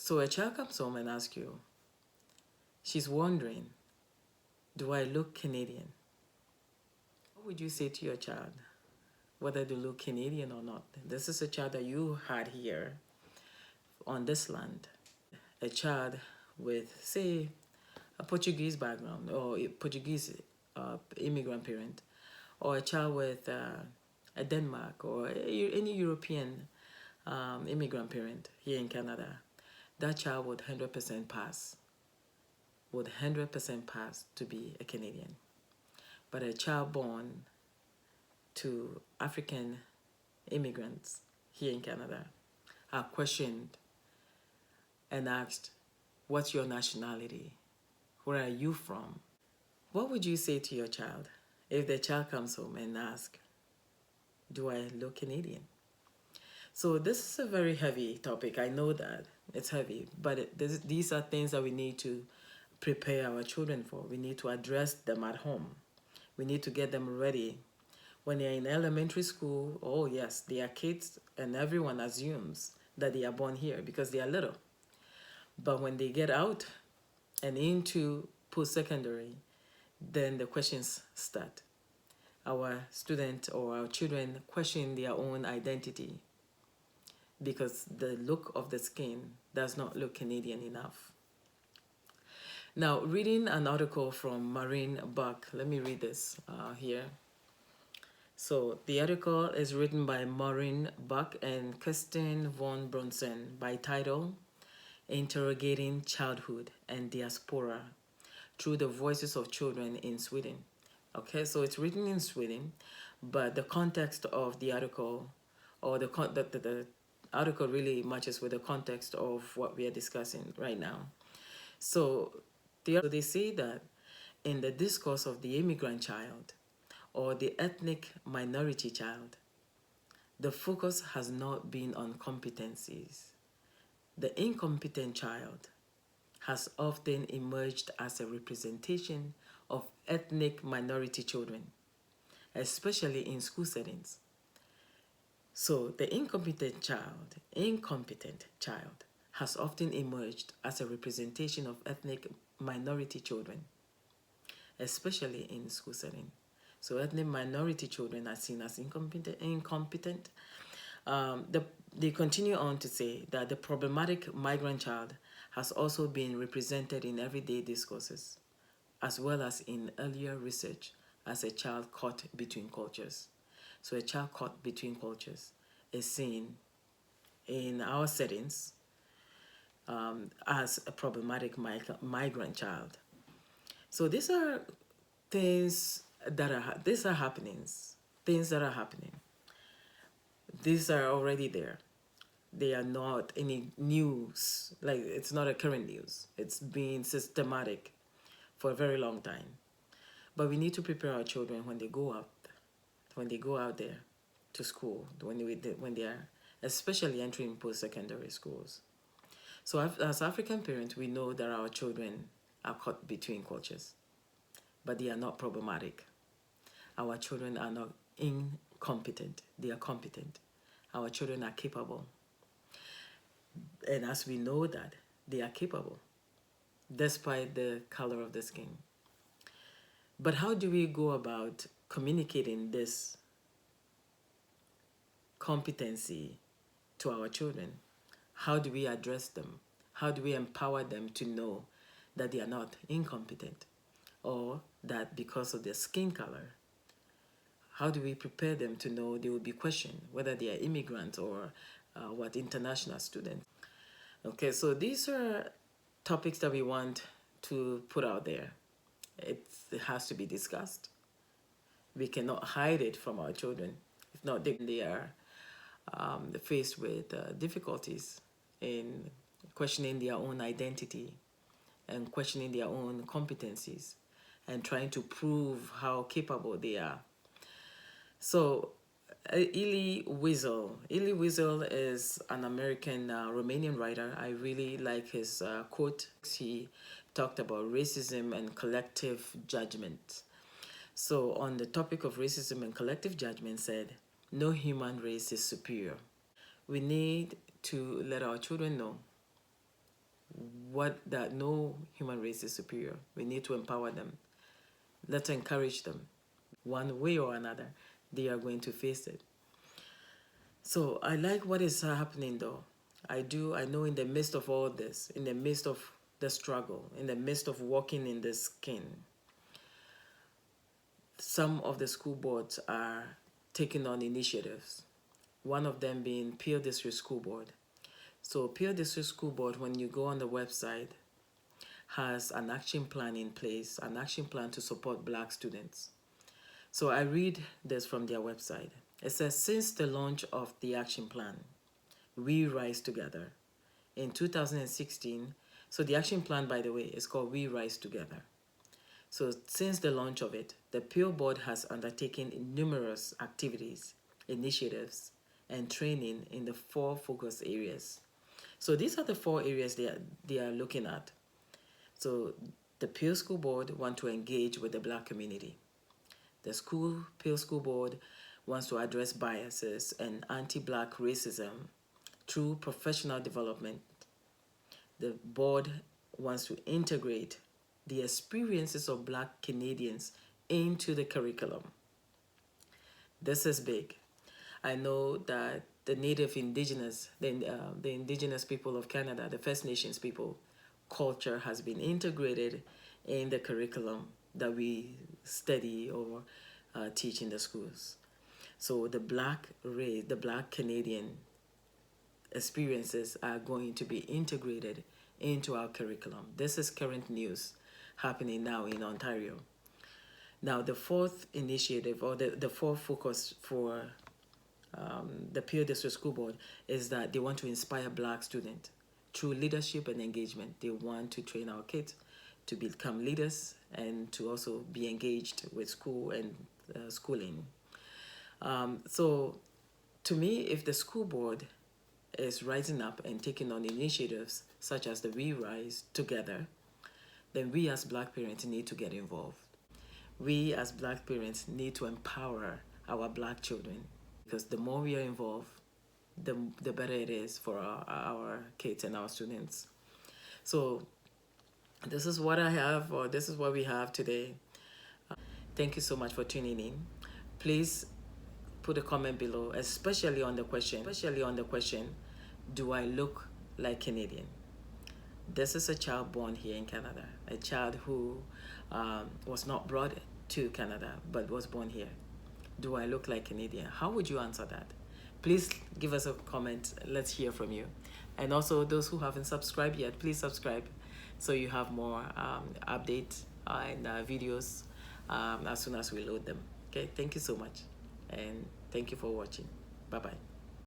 So a child comes home and asks you, she's wondering, do I look Canadian? What would you say to your child, whether they look Canadian or not? This is a child that you had here on this land. A child with, say, a Portuguese background or a Portuguese immigrant parent, or a child with a Denmark or any European immigrant parent here in Canada, that child would 100% pass, would 100% pass to be a Canadian. But a child born to African immigrants here in Canada are questioned and asked, what's your nationality? Where are you from? What would you say to your child if the child comes home and asks, do I look Canadian? So this is a very heavy topic. I know that it's heavy, but these are things that we need to prepare our children for. We need to address them at home. We need to get them ready. When they're in elementary school, oh yes, they are kids and everyone assumes that they are born here because they are little. But when they get out and into post-secondary, then the questions start. Our students or our children question their own identity because the look of the skin does not look Canadian enough. Now, reading an article from Maureen Buck, let me read this here. So the article is written by Maureen Buck and Kirsten von Brunson by title, Interrogating Childhood and Diaspora Through the Voices of Children in Sweden. Okay, so it's written in Sweden, but the context of the article, or the article really matches with the context of what we are discussing right now. So they say that in the discourse of the immigrant child or the ethnic minority child, the focus has not been on competencies. The incompetent child has often emerged as a representation of ethnic minority children, especially in school settings. So the incompetent child has often emerged as a representation of ethnic minority children, especially in school setting. So ethnic minority children are seen as incompetent. They continue on to say that the problematic migrant child has also been represented in everyday discourses, as well as in earlier research as a child caught between cultures. So a child caught between cultures is seen in our settings as a problematic migrant child. So these are things that are happenings. Things that are happening. These are already there. They are not any news. Like, it's not a current news. It's been systematic for a very long time. But we need to prepare our children when they go out there to school, when they are especially entering post-secondary schools. So as African parents, we know that our children are caught between cultures, but they are not problematic. Our children are not incompetent. They are competent. Our children are capable. And as we know that, they are capable, despite the color of the skin. But how do we go about communicating this competency to our children? How do we address them? How do we empower them to know that they are not incompetent, or that because of their skin color? How do we prepare them to know they will be questioned, whether they are immigrants or international students? Okay, so these are topics that we want to put out there. It has to be discussed. We cannot hide it from our children. If not, they are faced with difficulties in questioning their own identity and questioning their own competencies and trying to prove how capable they are. So Elie Wiesel is an American Romanian writer. I really like his quote. He talked about racism and collective judgment. So on the topic of racism and collective judgment, said, no human race is superior. We need to let our children know that no human race is superior. We need to empower them. Let's encourage them. One way or another, they are going to face it. So I like what is happening though. I know in the midst of all this, in the midst of the struggle, in the midst of walking in the skin, some of the school boards are taking on initiatives. One of them being Peel District School Board. So Peel District School Board, when you go on the website, has an action plan in place, an action plan to support Black students. So I read this from their website. It says, since the launch of the action plan, We Rise Together, in 2016, so the action plan, by the way, is called We Rise Together. So since the launch of it, the Peel Board has undertaken numerous activities, initiatives, and training in the 4 focus areas. So these are the 4 areas they are looking at. So the Peel School Board want to engage with the Black community. The Peel School Board wants to address biases and anti-Black racism through professional development. The board wants to integrate the experiences of Black Canadians into the curriculum. This is big. I know that the indigenous people of Canada, the First Nations people, culture has been integrated in the curriculum that we study or teach in the schools. So the Black race, the Black Canadian experiences are going to be integrated into our curriculum. This is current news happening now in Ontario. Now, the 4th initiative or the 4th focus for the Peel District School Board is that they want to inspire Black students through leadership and engagement. They want to train our kids to become leaders and to also be engaged with school and schooling. So to me, if the school board is rising up and taking on initiatives such as the We Rise Together, then we as Black parents need to get involved. We as Black parents need to empower our Black children, because the more we are involved, the better it is for our kids and our students. So this is what I have, or this is what we have today. Thank you so much for tuning in. Please put a comment below, especially on the question, do I look like Canadian? This is a child born here in Canada, a child who was not brought to Canada but was born here. Do I look like Canadian? How would you answer that? Please give us a comment. Let's hear from you. And also those who haven't subscribed yet, please subscribe so you have more updates and videos as soon as we load them. Okay, thank you so much. And thank you for watching. Bye-bye.